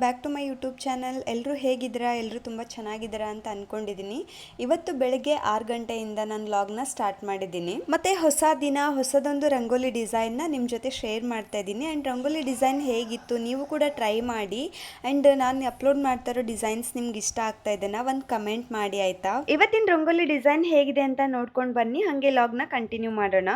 Back to my YouTube channel. ಎಲ್ಲರೂ ಹೇಗಿದ್ದೀರಾ? ಎಲ್ಲರೂ ತುಂಬ ಚೆನ್ನಾಗಿದ್ದೀರಾ ಅಂತ ಅಂದ್ಕೊಂಡಿದ್ದೀನಿ. ಇವತ್ತು ಬೆಳಗ್ಗೆ 6 ಗಂಟೆಯಿಂದ ನಾನು ವ್ಲಾಗ್ನ ಸ್ಟಾರ್ಟ್ ಮಾಡಿದ್ದೀನಿ. ಮತ್ತು ಹೊಸ ದಿನ ಹೊಸದೊಂದು ರಂಗೋಲಿ ಡಿಸೈನ್ನ ನಿಮ್ಮ ಜೊತೆ ಶೇರ್ ಮಾಡ್ತಾ ಇದ್ದೀನಿ. ಆ್ಯಂಡ್ ರಂಗೋಲಿ ಡಿಸೈನ್ ಹೇಗಿತ್ತು ನೀವು ಕೂಡ ಟ್ರೈ ಮಾಡಿ. ಆ್ಯಂಡ್ ನಾನು ಅಪ್ಲೋಡ್ ಮಾಡ್ತಾ ಇರೋ ಡಿಸೈನ್ಸ್ ನಿಮ್ಗೆ ಇಷ್ಟ ಆಗ್ತಾ ಇದೆನಾ ಒಂದು ಕಮೆಂಟ್ ಮಾಡಿ ಆಯಿತಾ. ಇವತ್ತಿನ ರಂಗೋಲಿ ಡಿಸೈನ್ ಹೇಗಿದೆ ಅಂತ ನೋಡ್ಕೊಂಡು ಬನ್ನಿ, ಹಾಗೆ ವ್ಲಾಗ್ನ ಕಂಟಿನ್ಯೂ ಮಾಡೋಣ.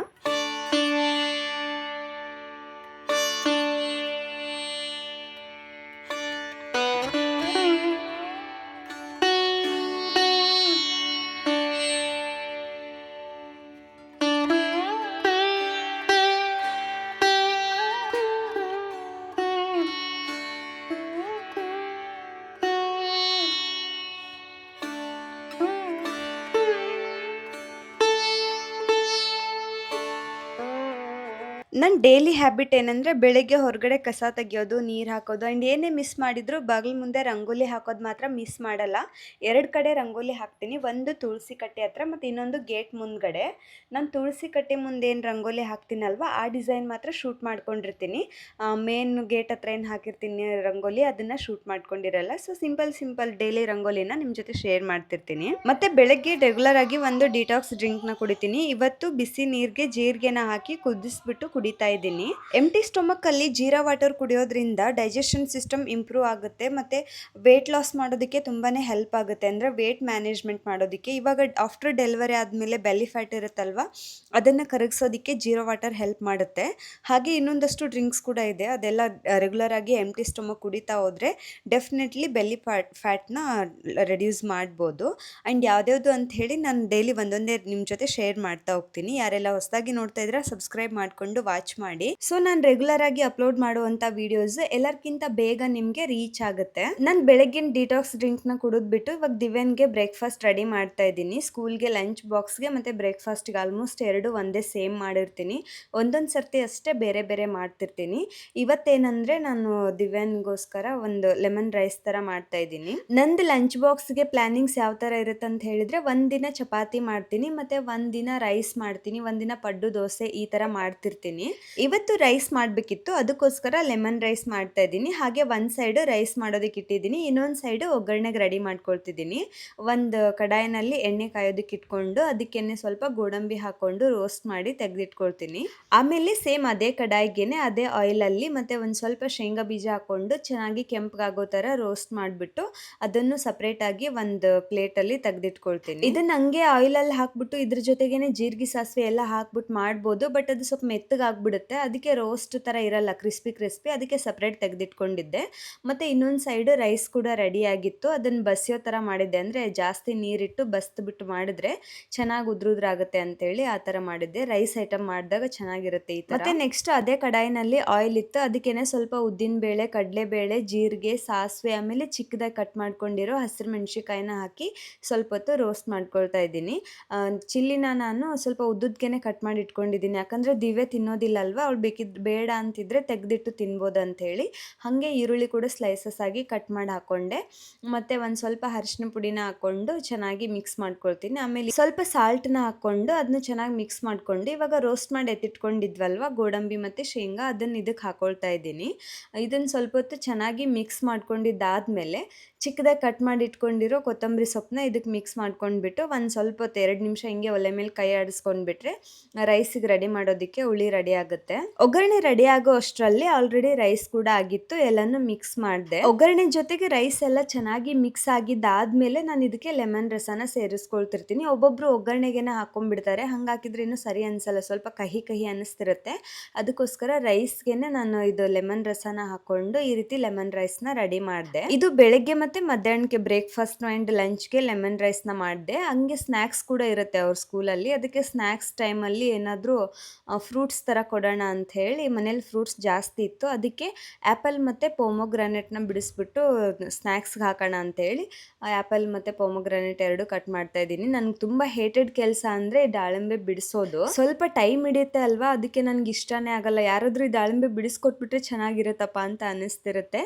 ನನ್ನ ಡೈಲಿ ಹ್ಯಾಬಿಟ್ ಏನಂದರೆ ಬೆಳಗ್ಗೆ ಹೊರಗಡೆ ಕಸ ತೆಗಿಯೋದು, ನೀರು ಹಾಕೋದು ಆ್ಯಂಡ್ ಏನೇ ಮಿಸ್ ಮಾಡಿದರೂ ಬಾಗಿಲು ಮುಂದೆ ರಂಗೋಲಿ ಹಾಕೋದು ಮಾತ್ರ ಮಿಸ್ ಮಾಡಲ್ಲ. 2 ಕಡೆ ರಂಗೋಲಿ ಹಾಕ್ತೀನಿ, ಒಂದು ತುಳಸಿ ಕಟ್ಟೆ ಹತ್ರ ಮತ್ತು ಇನ್ನೊಂದು ಗೇಟ್ ಮುಂದ್ಗಡೆ. ನಾನು ತುಳಸಿ ಕಟ್ಟೆ ಮುಂದೆ ಏನು ರಂಗೋಲಿ ಹಾಕ್ತೀನಲ್ವ ಆ ಡಿಸೈನ್ ಮಾತ್ರ ಶೂಟ್ ಮಾಡ್ಕೊಂಡಿರ್ತೀನಿ. ಮೇನ್ ಗೇಟ್ ಹತ್ರ ಏನು ಹಾಕಿರ್ತೀನಿ ರಂಗೋಲಿ ಅದನ್ನು ಶೂಟ್ ಮಾಡ್ಕೊಂಡಿರಲ್ಲ. ಸೊ ಸಿಂಪಲ್ ಡೈಲಿ ರಂಗೋಲಿನ ನಿಮ್ಮ ಜೊತೆ ಶೇರ್ ಮಾಡ್ತಿರ್ತೀನಿ. ಮತ್ತು ಬೆಳಗ್ಗೆ ರೆಗ್ಯುಲರ್ ಆಗಿ ಒಂದು ಡಿಟಾಕ್ಸ್ ಡ್ರಿಂಕ್ನ ಕುಡಿತೀನಿ. ಇವತ್ತು ಬಿಸಿ ನೀರಿಗೆ ಜೀರಿಗೆನ ಹಾಕಿ ಕುದಿಸ್ಬಿಟ್ಟು ಕುಡಿತಾ ಇದ್ದೀನಿ. ಎಂಟಿ ಸ್ಟೊಮಕ್ ಅಲ್ಲಿ ಜೀರಾ ವಾಟರ್ ಕುಡಿಯೋದ್ರಿಂದ ಡೈಜೆಷನ್ ಸಿಸ್ಟಮ್ ಇಂಪ್ರೂವ್ ಆಗುತ್ತೆ ಮತ್ತು ವೇಟ್ ಲಾಸ್ ಮಾಡೋದಕ್ಕೆ ತುಂಬಾನೇ ಹೆಲ್ಪ್ ಆಗುತ್ತೆ. ಅಂದರೆ ವೇಟ್ ಮ್ಯಾನೇಜ್ಮೆಂಟ್ ಮಾಡೋದಕ್ಕೆ. ಇವಾಗ ಆಫ್ಟರ್ ಡೆಲಿವರಿ ಆದಮೇಲೆ ಬೆಲ್ಲಿ ಫ್ಯಾಟ್ ಇರುತ್ತಲ್ವ ಅದನ್ನು ಕರಗಿಸೋದಕ್ಕೆ ಜೀರಾ ವಾಟರ್ ಹೆಲ್ಪ್ ಮಾಡುತ್ತೆ. ಹಾಗೆ ಇನ್ನೊಂದಷ್ಟು ಡ್ರಿಂಕ್ಸ್ ಕೂಡ ಇದೆ, ಅದೆಲ್ಲ ರೆಗ್ಯುಲರ್ ಆಗಿ ಎಂಟಿ ಸ್ಟೊಮಕ್ ಕುಡಿತಾ ಹೋದರೆ ಡೆಫಿನೆಟ್ಲಿ ಬೆಲ್ಲಿ ಫ್ಯಾಟ್ನ ರೆಡ್ಯೂಸ್ ಮಾಡ್ಬೋದು. ಆ್ಯಂಡ್ ಯಾವ್ದ್ಯಾವುದು ಅಂತ ಹೇಳಿ ನಾನು ಡೈಲಿ ಒಂದೊಂದೇ ನಿಮ್ಮ ಜೊತೆ ಶೇರ್ ಮಾಡ್ತಾ ಹೋಗ್ತೀನಿ. ಯಾರೆಲ್ಲ ಹೊಸದಾಗಿ ನೋಡ್ತಾ ಇದ್ರೆ ಸಬ್ಸ್ಕ್ರೈಬ್ ಮಾಡಿಕೊಂಡು ವಾಚ್ ಮಾಡಿ. ಸೊ ನಾನು ರೆಗ್ಯುಲರ್ ಆಗಿ ಅಪ್ಲೋಡ್ ಮಾಡುವಂತ ವಿಡಿಯೋಸ್ ಎಲ್ಲರಿಗಿಂತ ಬೇಗ ನಿಮ್ಗೆ ರೀಚ್ ಆಗುತ್ತೆ. ನಾನು ಬೆಳಗ್ಗಿನ ಡಿಟಾಕ್ಸ್ ಡ್ರಿಂಕ್ ನ ಕುಡಿದ್ಬಿಟ್ಟು ಇವಾಗ ದಿವ್ಯನ್ಗೆ ಬ್ರೇಕ್ಫಾಸ್ಟ್ ರೆಡಿ ಮಾಡ್ತಾ ಇದ್ದೀನಿ. ಸ್ಕೂಲ್ಗೆ ಲಂಚ್ ಬಾಕ್ಸ್ಗೆ ಮತ್ತೆ ಬ್ರೇಕ್ಫಾಸ್ಟ್ಗೆ ಆಲ್ಮೋಸ್ಟ್ 2 ಒಂದೇ ಸೇಮ್ ಮಾಡಿರ್ತೀನಿ. ಒಂದೊಂದು ಸರ್ತಿ ಅಷ್ಟೇ ಬೇರೆ ಬೇರೆ ಮಾಡ್ತಿರ್ತೀನಿ. ಇವತ್ತೇನಂದ್ರೆ ನಾನು ದಿವ್ಯನ್ಗೋಸ್ಕರ ಒಂದು ಲೆಮನ್ ರೈಸ್ ತರ ಮಾಡ್ತಾ ಇದ್ದೀನಿ. ನಂದು ಲಂಚ್ ಬಾಕ್ಸ್ಗೆ ಪ್ಲಾನಿಂಗ್ಸ್ ಯಾವ ತರ ಇರುತ್ತೆ ಅಂತ ಹೇಳಿದ್ರೆ ಒಂದಿನ ಚಪಾತಿ ಮಾಡ್ತೀನಿ, ಮತ್ತೆ ಒಂದಿನ ರೈಸ್ ಮಾಡ್ತೀನಿ, ಒಂದಿನ ಪಡ್ಡು ದೋಸೆ ಈ ತರ ಮಾಡ್ತಿರ್ತೀನಿ. ಇವತ್ತು ರೈಸ್ ಮಾಡಬೇಕಿತ್ತು, ಅದಕ್ಕೋಸ್ಕರ ಲೆಮನ್ ರೈಸ್ ಮಾಡ್ತಾ ಇದ್ದೀನಿ. ಹಾಗೆ ಒಂದು ಸೈಡ್ ರೈಸ್ ಮಾಡೋದಕ್ಕೆ ಇಟ್ಟಿದ್ದೀನಿ, ಇನ್ನೊಂದು ಸೈಡ್ ಒಗ್ಗರಣೆಗೆ ರೆಡಿ ಮಾಡ್ಕೊಳ್ತಿದ್ದೀನಿ. ಒಂದು ಕಡಾಯಿನಲ್ಲಿ ಎಣ್ಣೆ ಕಾಯೋದಕ್ಕೆ ಇಟ್ಕೊಂಡು ಅದಕ್ಕೆನೆ ಸ್ವಲ್ಪ ಗೋಡಂಬಿ ಹಾಕೊಂಡು ರೋಸ್ಟ್ ಮಾಡಿ ತೆಗೆದಿಟ್ಕೊಳ್ತೀನಿ. ಆಮೇಲೆ ಸೇಮ್ ಅದೇ ಕಡಾಯಿಗೆನೆ ಅದೇ ಆಯಿಲಲ್ಲಿ ಮತ್ತೆ ಒಂದು ಸ್ವಲ್ಪ ಶೇಂಗಾ ಬೀಜ ಹಾಕೊಂಡು ಚೆನ್ನಾಗಿ ಕೆಂಪಗಾಗೋ ಥರ ರೋಸ್ಟ್ ಮಾಡಿಬಿಟ್ಟು ಅದನ್ನು ಸಪ್ರೇಟ್ ಆಗಿ ಒಂದು ಪ್ಲೇಟಲ್ಲಿ ತೆಗೆದಿಟ್ಕೊಳ್ತೀನಿ. ಇದನ್ನ ಹಂಗೆ ಆಯಿಲಲ್ಲಿ ಹಾಕ್ಬಿಟ್ಟು ಇದ್ರ ಜೊತೆಗೇನೆ ಜೀರಿಗೆ ಸಾಸಿವೆ ಎಲ್ಲ ಹಾಕ್ಬಿಟ್ಟು ಮಾಡ್ಬೋದು, ಬಟ್ ಅದು ಸ್ವಲ್ಪ ಮೆತ್ತಗಾಗ್ಬಿಡುತ್ತೆ. ಅದಕ್ಕೆ ರೋಸ್ಟ್ ಥರ ಇರಲ್ಲ, ಕ್ರಿಸ್ಪಿ ಅದಕ್ಕೆ ಸಪ್ರೇಟ್ ತೆಗೆದಿಟ್ಕೊಂಡಿದ್ದೆ. ಮತ್ತು ಇನ್ನೊಂದು ಸೈಡು ರೈಸ್ ಕೂಡ ರೆಡಿ ಆಗಿತ್ತು, ಅದನ್ನು ಬಸಿಯೋ ಥರ ಮಾಡಿದ್ದೆ. ಅಂದರೆ ಜಾಸ್ತಿ ನೀರಿಟ್ಟು ಬಸ್ದುಬಿಟ್ಟು ಮಾಡಿದ್ರೆ ಚೆನ್ನಾಗಿ ಉದ್ರುದ್ರಾಗುತ್ತೆ ಅಂತೇಳಿ ಆ ಥರ ಮಾಡಿದ್ದೆ. ರೈಸ್ ಐಟಮ್ ಮಾಡಿದಾಗ ಚೆನ್ನಾಗಿರುತ್ತೆ ಈ ಥರ. ಮತ್ತು ನೆಕ್ಸ್ಟ್ ಅದೇ ಕಡಾಯಿನಲ್ಲಿ ಆಯಿಲ್ ಇತ್ತು, ಅದಕ್ಕೇನೆ ಸ್ವಲ್ಪ ಉದ್ದಿನಬೇಳೆ, ಕಡಲೆಬೇಳೆ, ಜೀರಿಗೆ, ಸಾಸಿವೆ, ಆಮೇಲೆ ಚಿಕ್ಕದಾಗಿ ಕಟ್ ಮಾಡ್ಕೊಂಡಿರೋ ಹಸಿರು ಮೆಣಸಿಕಾಯಿನ ಹಾಕಿ ಸ್ವಲ್ಪ ಹೊತ್ತು ರೋಸ್ಟ್ ಮಾಡ್ಕೊಳ್ತಾ ಇದ್ದೀನಿ. ಚಿಲ್ಲಿನ ನಾನು ಸ್ವಲ್ಪ ಉದ್ದುದ್ಗೆನೆ ಕಟ್ ಮಾಡಿ ಇಟ್ಕೊಂಡಿದ್ದೀನಿ, ಯಾಕಂದರೆ ದಿವ್ಯ ತಿನ್ನೋದಿಲ್ಲ ಅಲ್ವಾ, ಅವಳು ಬೇಡ ಅಂತಿದ್ರೆ ತೆಗೆದಿಟ್ಟು ತಿನ್ಬೋದು ಅಂತ ಹೇಳಿ. ಹಾಗೆ ಈರುಳ್ಳಿ ಕೂಡ ಸ್ಲೈಸಸ್ ಆಗಿ ಕಟ್ ಮಾಡಿ ಹಾಕೊಂಡೆ. ಮತ್ತೆ ಒಂದು ಸ್ವಲ್ಪ ಅರಿಶಿನ ಪುಡಿನ ಹಾಕೊಂಡು ಚೆನ್ನಾಗಿ ಮಿಕ್ಸ್ ಮಾಡ್ಕೊಳ್ತೀನಿ. ಆಮೇಲೆ ಸ್ವಲ್ಪ ಸಾಲ್ಟ್ನ ಹಾಕೊಂಡು ಅದನ್ನ ಚೆನ್ನಾಗಿ ಮಿಕ್ಸ್ ಮಾಡ್ಕೊಂಡು ಇವಾಗ ರೋಸ್ಟ್ ಮಾಡಿ ಎತ್ತಿಟ್ಕೊಂಡಿದ್ವಲ್ವ ಗೋಡಂಬಿ ಮತ್ತು ಶೇಂಗಾ, ಅದನ್ನು ಇದಕ್ಕೆ ಹಾಕೊಳ್ತಾ ಇದ್ದೀನಿ. ಇದನ್ನು ಸ್ವಲ್ಪ ಹೊತ್ತು ಚೆನ್ನಾಗಿ ಮಿಕ್ಸ್ ಮಾಡ್ಕೊಂಡಿದ್ದಾದ್ಮೇಲೆ ಚಿಕ್ಕದಾಗಿ ಕಟ್ ಮಾಡಿ ಇಟ್ಕೊಂಡಿರೋ ಕೊತ್ತಂಬರಿ ಸೊಪ್ಪನ್ನ ಇದಕ್ಕೆ ಮಿಕ್ಸ್ ಮಾಡ್ಕೊಂಡ್ಬಿಟ್ಟು ಒಂದು ಸ್ವಲ್ಪ ಹೊತ್ತು 2 ನಿಮಿಷ ಹಿಂಗೆ ಒಲೆ ಮೇಲೆ ಕೈ ಆಡಿಸ್ಕೊಂಡ್ಬಿಟ್ರೆ ರೈಸಿಗೆ ರೆಡಿ ಮಾಡೋದಕ್ಕೆ ಹುಳಿ ರೆಡಿ ಆಗುತ್ತೆ. ಒಗ್ಗರಣೆ ರೆಡಿ ಆಗೋ ಅಷ್ಟರಲ್ಲಿ ಆಲ್ರೆಡಿ ರೈಸ್ ಕೂಡ ಆಗಿತ್ತು, ಎಲ್ಲಾನು ಮಿಕ್ಸ್ ಮಾಡಿದೆ. ಒಗ್ಗರಣೆ ಜೊತೆಗೆ ರೈಸ್ ಎಲ್ಲ ಚೆನ್ನಾಗಿ ಮಿಕ್ಸ್ ಆಗಿದ್ದಾದ್ಮೇಲೆ ನಾನು ಇದಕ್ಕೆ ಲೆಮನ್ ರಸನ ಸೇರಿಸ್ಕೊಳ್ತಿರ್ತೀನಿ. ಒಬ್ಬೊಬ್ರು ಒಗ್ಗರಣೆಗೆನೆ ಹಾಕೊಂಡ್ಬಿಡ್ತಾರೆ, ಹಂಗೆ ಹಾಕಿದ್ರೆ ಇನ್ನೂ ಸರಿ ಅನ್ಸಲ್ಲ, ಸ್ವಲ್ಪ ಕಹಿ ಅನ್ನಿಸ್ತಿರುತ್ತೆ. ಅದಕ್ಕೋಸ್ಕರ ರೈಸ್ಗೆನೆ ನಾನು ಇದು ಲೆಮನ್ ರಸನ ಹಾಕೊಂಡು ಈ ರೀತಿ ಲೆಮನ್ ರೈಸ್ನ ರೆಡಿ ಮಾಡಿದೆ. ಇದು ಬೆಳಗ್ಗೆ ಮತ್ತೆ ಮಧ್ಯಾಹ್ನಕ್ಕೆ ಬ್ರೇಕ್ಫಾಸ್ಟ್ ಆ್ಯಂಡ್ ಲಂಚ್ಗೆ ಲೆಮನ್ ರೈಸ್ನ ಮಾಡಿದೆ. ಹಂಗೆ ಸ್ನ್ಯಾಕ್ಸ್ ಕೂಡ ಇರುತ್ತೆ ಅವ್ರ ಸ್ಕೂಲಲ್ಲಿ, ಅದಕ್ಕೆ ಸ್ನ್ಯಾಕ್ಸ್ ಟೈಮಲ್ಲಿ ಏನಾದರೂ ಫ್ರೂಟ್ಸ್ ಥರ ಕೊಡೋಣ ಅಂತ ಹೇಳಿ ಮನೇಲಿ ಫ್ರೂಟ್ಸ್ ಜಾಸ್ತಿ ಇತ್ತು, ಅದಕ್ಕೆ ಆ್ಯಪಲ್ ಮತ್ತು ಪೊಮೊಗ್ರಾನೆಟ್ನ ಬಿಡಿಸ್ಬಿಟ್ಟು ಸ್ನ್ಯಾಕ್ಸ್ಗೆ ಹಾಕೋಣ ಅಂತೇಳಿ ಆ್ಯಪಲ್ ಮತ್ತು ಪೊಮೊಗ್ರಾನೆಟ್ 2 ಕಟ್ ಮಾಡ್ತಾ ಇದ್ದೀನಿ. ನನಗೆ ತುಂಬ ಹೇಟೆಡ್ ಕೆಲಸ ಅಂದರೆ ದಾಳಿಂಬೆ ಬಿಡಿಸೋದು. ಸ್ವಲ್ಪ ಟೈಮ್ ಹಿಡಿಯುತ್ತೆ ಅಲ್ವಾ, ಅದಕ್ಕೆ ನನಗೆ ಇಷ್ಟನೇ ಆಗಲ್ಲ. ಯಾರಾದರೂ ಈ ದಾಳಿಂಬೆ ಬಿಡಿಸ್ಕೊಟ್ಬಿಟ್ರೆ ಚೆನ್ನಾಗಿರುತ್ತಪ್ಪ ಅಂತ ಅನ್ನಿಸ್ತಿರುತ್ತೆ.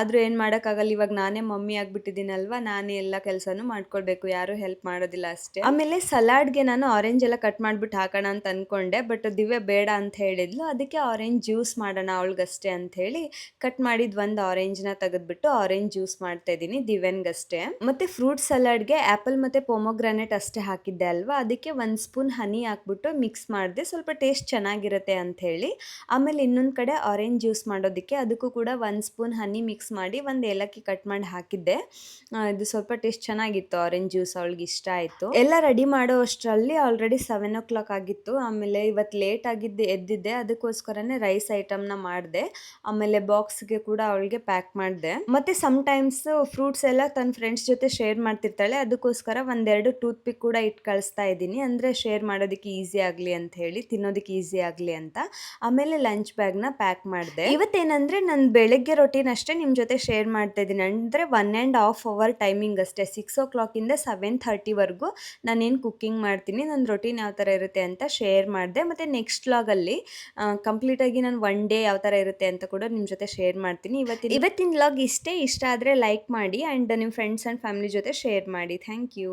ಆದರೂ ಏನು ಮಾಡೋಕ್ಕಾಗಲ್ಲ, ಇವಾಗ ನಾನೇ ಮಮ್ಮಿ ಆಗಿಬಿಟ್ಟಿದ್ದೀನಲ್ವ, ನಾನೇ ಎಲ್ಲ ಕೆಲಸನೂ ಮಾಡ್ಕೊಳ್ಬೇಕು, ಯಾರೂ ಹೆಲ್ಪ್ ಮಾಡೋದಿಲ್ಲ ಅಷ್ಟೇ. ಆಮೇಲೆ ಸಲಾಡ್ಗೆ ನಾನು ಆರೆಂಜ್ ಎಲ್ಲ ಕಟ್ ಮಾಡಿಬಿಟ್ಟು ಹಾಕೋಣ ಅಂತ ಅಂದ್ಕೊಂಡೆ, ಬಟ್ ದಿವ್ಯ ಬೇಡ ಅಂತ ಅಂತ ಹೇಳಿದ್ಲು. ಅದಕ್ಕೆ ಆರೆಂಜ್ ಜ್ಯೂಸ್ ಮಾಡೋಣ ಅವಳಿಗಷ್ಟೇ ಅಂಥೇಳಿ ಕಟ್ ಮಾಡಿದ ಒಂದು ಆರೆಂಜ್ನ ತೆಗೆದ್ಬಿಟ್ಟು ಆರೆಂಜ್ ಜ್ಯೂಸ್ ಮಾಡ್ತಾ ಇದ್ದೀನಿ ದಿವ್ಯನ್ಗಷ್ಟೇ. ಮತ್ತು ಫ್ರೂಟ್ ಸಲಾಡ್ಗೆ ಆ್ಯಪಲ್ ಮತ್ತು ಪೊಮೊಗ್ರಾನೇಟ್ ಅಷ್ಟೇ ಹಾಕಿದ್ದೆ ಅಲ್ವಾ, ಅದಕ್ಕೆ 1 ಸ್ಪೂನ್ ಹನಿ ಹಾಕ್ಬಿಟ್ಟು ಮಿಕ್ಸ್ ಮಾಡಿದೆ, ಸ್ವಲ್ಪ ಟೇಸ್ಟ್ ಚೆನ್ನಾಗಿರುತ್ತೆ ಅಂಥೇಳಿ. ಆಮೇಲೆ ಇನ್ನೊಂದು ಕಡೆ ಆರೆಂಜ್ ಜ್ಯೂಸ್ ಮಾಡೋದಕ್ಕೆ ಅದಕ್ಕೂ ಕೂಡ 1 ಸ್ಪೂನ್ ಹನಿ ಮಿಕ್ಸ್ ಮಾಡಿ ಒಂದು ಏಲಕ್ಕಿ ಕಟ್ ಮಾಡಿ ಹಾಕಿದ್ದೆ. ಇದು ಸ್ವಲ್ಪ ಟೇಸ್ಟ್ ಚೆನ್ನಾಗಿತ್ತು, ಆರೆಂಜ್ ಜ್ಯೂಸ್ ಅವಳಿಗೆ ಇಷ್ಟ ಆಯಿತು. ಎಲ್ಲ ರೆಡಿ ಮಾಡೋ ಅಷ್ಟರಲ್ಲಿ ಆಲ್ರೆಡಿ 7 o'clock ಆಗಿತ್ತು. ಆಮೇಲೆ ಇವತ್ತು ಲೇಟ್ ಆಗಿದ್ದು ಎದ್ದಿದ್ದೆ, ಅದಕ್ಕೋಸ್ಕರನೇ ರೈಸ್ ಐಟಮ್ನ ಮಾಡಿದೆ. ಆಮೇಲೆ ಬಾಕ್ಸ್ಗೆ ಕೂಡ ಅವಳಿಗೆ ಪ್ಯಾಕ್ ಮಾಡಿದೆ. ಮತ್ತು ಸಮ್ಟೈಮ್ಸ್ ಫ್ರೂಟ್ಸ್ ಎಲ್ಲ ತನ್ನ ಫ್ರೆಂಡ್ಸ್ ಜೊತೆ ಶೇರ್ ಮಾಡ್ತಿರ್ತಾಳೆ, ಅದಕ್ಕೋಸ್ಕರ 1-2 ಟೂತ್ ಪಿಕ್ ಕೂಡ ಇಟ್ಟು ಕಳಿಸ್ತಾ ಇದ್ದೀನಿ, ಅಂದರೆ ಶೇರ್ ಮಾಡೋದಕ್ಕೆ ಈಸಿ ಆಗಲಿ ಅಂತ ಹೇಳಿ, ತಿನ್ನೋದಕ್ಕೆ ಈಸಿ ಆಗಲಿ ಅಂತ. ಆಮೇಲೆ ಲಂಚ್ ಬ್ಯಾಗ್ನ ಪ್ಯಾಕ್ ಮಾಡಿದೆ. ಇವತ್ತೇನಂದರೆ ನನ್ನ ಬೆಳಗ್ಗೆ ರೊಟೀನ್ ಅಷ್ಟೇ ನಿಮ್ಮ ಜೊತೆ ಶೇರ್ ಮಾಡ್ತಾ ಇದ್ದೀನಿ, ಅಂದರೆ 1.5 ಅವರ್ ಟೈಮಿಂಗ್ ಅಷ್ಟೇ. 6 o'clock ಇಂದ 7:30ವರೆಗೂ ನಾನೇನು ಕುಕ್ಕಿಂಗ್ ಮಾಡ್ತೀನಿ, ನನ್ನ ರೊಟೀನ್ ಯಾವ ಥರ ಇರುತ್ತೆ ಅಂತ ಶೇರ್ ಮಾಡಿದೆ. ಮತ್ತು ನೆಕ್ಸ್ಟ್ ವ್ಲಾಗಲ್ಲಿ ಕಂಪ್ಲೀಟಾಗಿ ನಾನು 1 ಡೇ ಯಾವ ಥರ ಇರುತ್ತೆ ಅಂತ ಕೂಡ ನಿಮ್ಮ ಜೊತೆ ಶೇರ್ ಮಾಡ್ತೀನಿ. ಇವತ್ತಿನ ವ್ಲಾಗ್ ಇಷ್ಟ ಆದರೆ ಲೈಕ್ ಮಾಡಿ ಆ್ಯಂಡ್ ನಿಮ್ಮ ಫ್ರೆಂಡ್ಸ್ ಆ್ಯಂಡ್ ಫ್ಯಾಮಿಲಿ ಜೊತೆ ಶೇರ್ ಮಾಡಿ. Thank you.